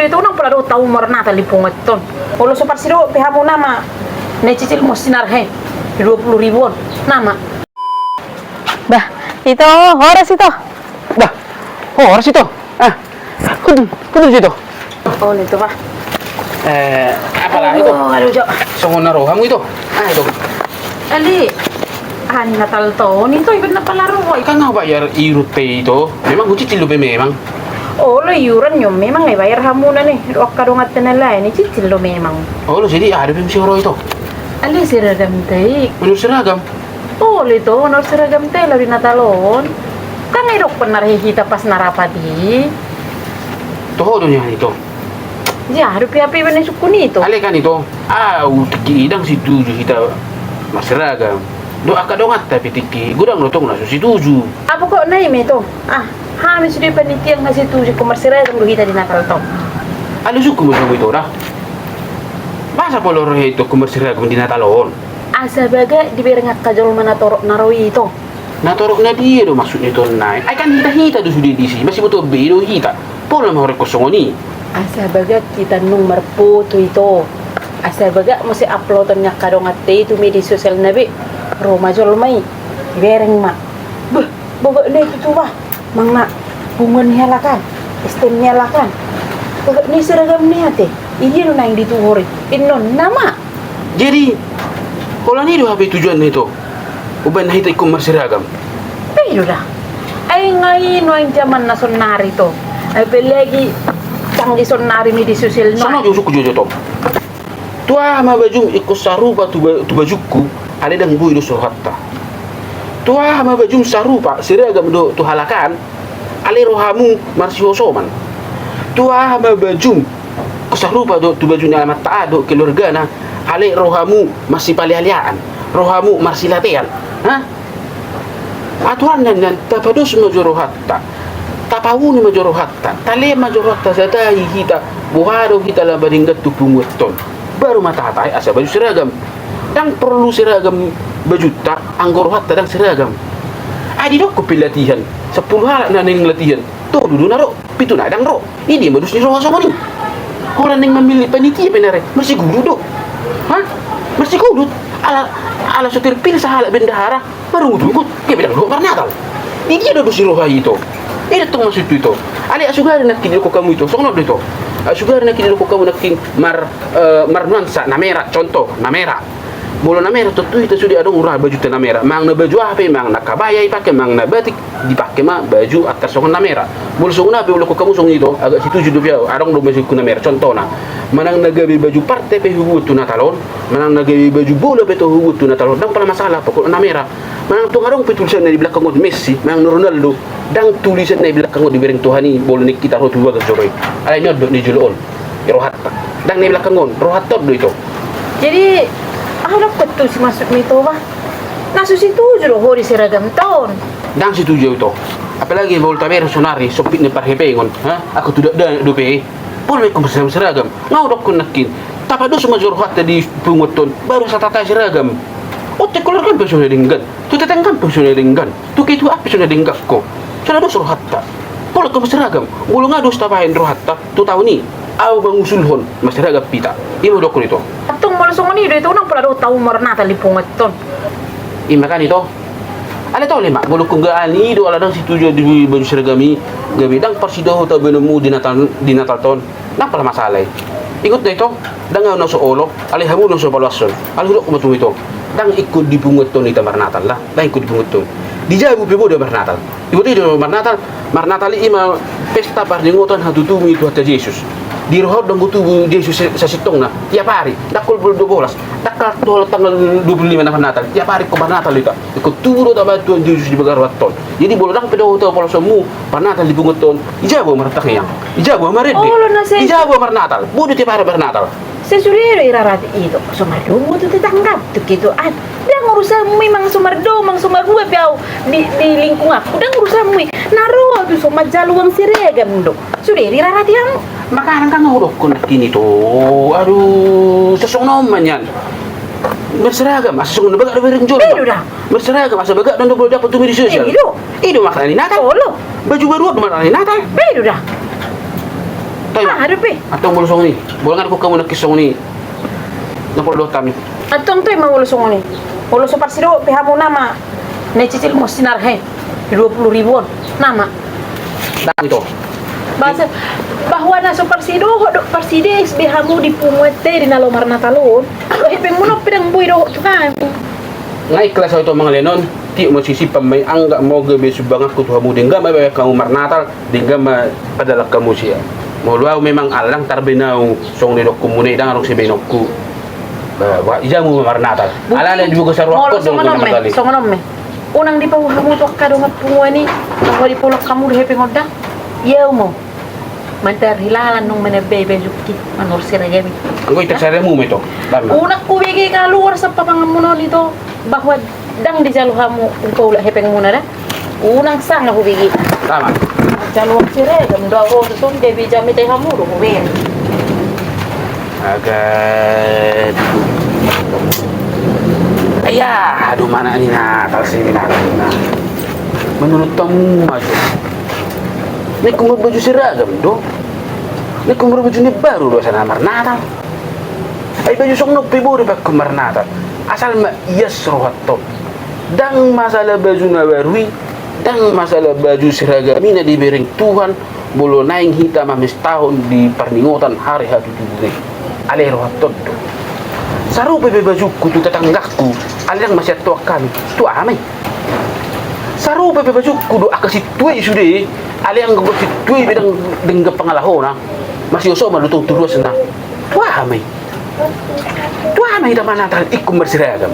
itu nang pala do tahu marna tali pungat ton. Olo so parsido pihak mo nama. Necicil mo sinar he. 20.000 nama. Bah, itu horas itu. Dah. Oh, harus itu. Kudu situ. Oh, itu Pak. Apalah itu? Oh, aduh, Jo. Songon naro kamu itu. Itu. Ali. Ani Natal tahun itu ikut na pala ro. Ikaw nga bayar irut pay itu. Memang cicil lo memang. Oh, lo yuran nyo memang ay bayar hamunan eh. Wak kadungat na nila ni cicil lo memang. Oh, lo jadi ada si Oro itu. Ali seragam tay. Menurut seragam. Oh, itu honor seragam tay lawi Natalon. Kan ay rok penarhi kita pas narapadi. Tuh niya itu. Ya, rupiah-rupiah na suku nito. Ale kan itu. Tiki idang si tujuh kita maseragam. Do akadongat tapi tiki gudang lotong na si tujuh. Apa kok na ito? Hamis di panitiang ngasih tujuh komersial yang kita di Natal to. Ale suku mo itu dah. Masa polor itu komersial di Natalon. Asa baga di berengat kajol mana torok narowi itu. Natorok na dia do maksudnya itu naik. Ay kan hita do sudah di sini. Masih butuh biro hita. Pola mahore kosong ni. Asa baga kita nomor foto itu. Asa baga mesti uploadannya kadongat itu media sosial nabi. Roma jol mai. Bereng mak. Baga na itu bah. Mang nak bungan helakan. Stem helakan. Baga ni seragam ni ate. Ini nu nang dituhuri. Inon nama. Jadi kalau ni do HP tujuan itu. Uban hita ikum seragam. Pero dah. Ay ngayon ang zaman na sonari to. Ay pelagi canggih sonari media sosial no. Sama jo suku jojo to. Tua ma bajum ikut sarupa tu bajuku. Ale dang bui do sohatta. Tua ma bajum sarupa seragam do tu halakan. Ale rohamu marsiosoman. Tua ma bajum kusarupa do tu bajunya alamat taado keluargana. Ale rohamu masih palialiaan. Rohamu marsilatean. Hah? Aturan nan tapados majoro hatta. Tapawuni majoro hatta. Tale majoro hatta sadai kita buharo kita la badinggat tupunguton. Baru matatai asa baju seragam. Yang perlu seragam baju tak anggoro hatta dan seragam. Adi dok pelatihan. 10 halak na ning latihan. Tuh dudu naro, pitu na dang ro. Ini modus ni ro sama ni. Orang yang memilih panitia benar. Masih guru dok. Hah? Masih guru. Ala sotir pil sahala bendahara baru udukut ke bilang lo Natal. Ini dia do siroha itu. Ini tuh maksud itu. Ali asugari nak kini ko kamu itu. Sokno itu. Asugari nak kini ko kamu nak king mar nuansa namera contoh namera. Bolo namera tuh itu sudah ada urah baju namera. Mang na baju apa mang na kabaya ipakai mang na batik dipakai mah baju atas songon namera. Bolo songon apa bolo ko kamu song itu agak situ judo dia arong do baju ku namera contohna. Manang nagabi baju partai pe huwut tu Natalon, manang nagabi baju bola pe to huwut tu Natalon, dang pala masalah pokok namera. Manang tu ngarong pe tulisan di belakang od Messi, manang Ronaldo, dang tulisan di belakang od di bereng Tuhani bol ni kita ro tuwa ga joroy. Ala nyod ni julon. Rohatta. Dang ni belakang on, rohatta do itu. Jadi, ano ketu si masuk nito ba? Nasustitujo lo hori seragam tahun. Dang setuju itu. Apalagi bol tamer sonari sopit ni parhepengon, ha? Aku tidak ada do pe. Boleh kum seragam. Ngau dok kun nakin. Tapados major hatta di punguton baru satata seragam. Ote kolor kan personal dinggan. Tu tetangkan personal dinggan. Tu kitu apa personal dinggak ko. Sana dos hatta. Boleh kum seragam. Bulu ngados tapahin rohatta. Tu tahu ni. Aw bangusulhon maseragam pita. Imo dok kun itu. Atong malasong ni do ito nang pala do tahu marna tali pungat ton. Imakan itu. Ada tahu lima. Bulu kunggaan do ala dang situjo di baju seragami. Gabi dang parsido ta benemu di Natal ton. Nang pala masalah. Ikut na ito. Dang na so olo. Alihamu na so balwason. Alhulok kumatung ito. Dang ikut di pungut ton ita marnatal lah. Dang ikut di pungut ton. Di jabu pibo de marnatal. Ibu di marnatal. Marnatal ima pesta pardingotan hatutumi itu hatta Yesus. Di rohot dong butuh Yesus sa sitong na. Tiap hari. Dakol bul 12. Dakal tol tanggal 25 na Natal. Tiap hari ko Natal ito. Ikut turo ta Tuhan Yesus di bagarwat ton. Jadi bolo dang pedo to polo semu Natal di bungot ton. Ijabo martak yang. Ijabo marede. Oh, lo na se. Ijabo Natal. Bodo tiap hari Natal. Sesurero irarati itu. Sumardo mo tu tetanggap tu gitu. Dia ngurusan memang sumardo, mang sumarua piau di lingkung aku. Dia ngurusan mu. Naro tu sama jaluang seragam do. Sudah irarati yang Makanan kan nguruk kun kini tuh. Aduh, sesong noman yan. Berseragam, asa sesong nabaga do bereng jol. dah. Berseragam, asa baga do boleh dapat tu media sosial. Ido. Ido makanan ni Natal. Oh lo. Baju baru makanan ni Natal. Bedo dah. Toy. Aduh, pe. Atong mulusong ni. Bulangan ko kamu nakisong ni. Napolo tami. Atong to'y mamulusong ni. Mulusong parsido, pihamu nama. Necicil mo sinar he. 20 ribuan. Nama. Dang ito. Basa bahwa na so parsido do parsides bihamu di pumuete di nalomar natalon. Lo hepeng mo no pedang buy do tukan. Ngai kelas ito mga lenon. Ti mo sisipan may angga mo gabi subangat ko tuhamu dingga may bayar kamu marnatal dingga ma padalak kamu siya. Mo luaw memang alang tarbinaw song nilok kumunay dang arong si benokku. Wa ijamu marnatal. Ala na juga sa rokot So dong ngonom kali. me. So ngonom me. Unang di pa hamu to kado nga pumuani. Bahwa di pulak kamu di hepeng oda. Yeu mo. Mantar hilalan nung menebebe jukki manor siragami. Ang ko'y tagsara mo ito. Dami. Unak ko bigay ka luar sa papangamuno nito bahwa dang di jaluhamu ikaw la hepeng muna na. Unang sang ako bigay. Tama. Jaluang siragam do ako sa sun debi jami tay hamu do ko ben. Agad. Ayah, aduh mana ni na talsi na. Menurut kamu maju. Ni kumur baju seragam do. Ni kumur baju ni baru do sana marnata. Ay baju song no piburi pak marnata. Asal ma yes rohatto. Dang masalah baju na barui, dang masalah baju seragam ini dibering Tuhan bolo naing hitam amis tahun di perningotan hari hatu tiburi. Ale rohatto do. Saru bebe baju kutu tetanggahku, aliang masih tua kami, tua amai. Saru bebe baju kudu akasi tuai sudah, aliang gak si tuai bedang dengan pengalahona, masih osok malu tuh terus na, tua amai dah mana tal ikum berseragam.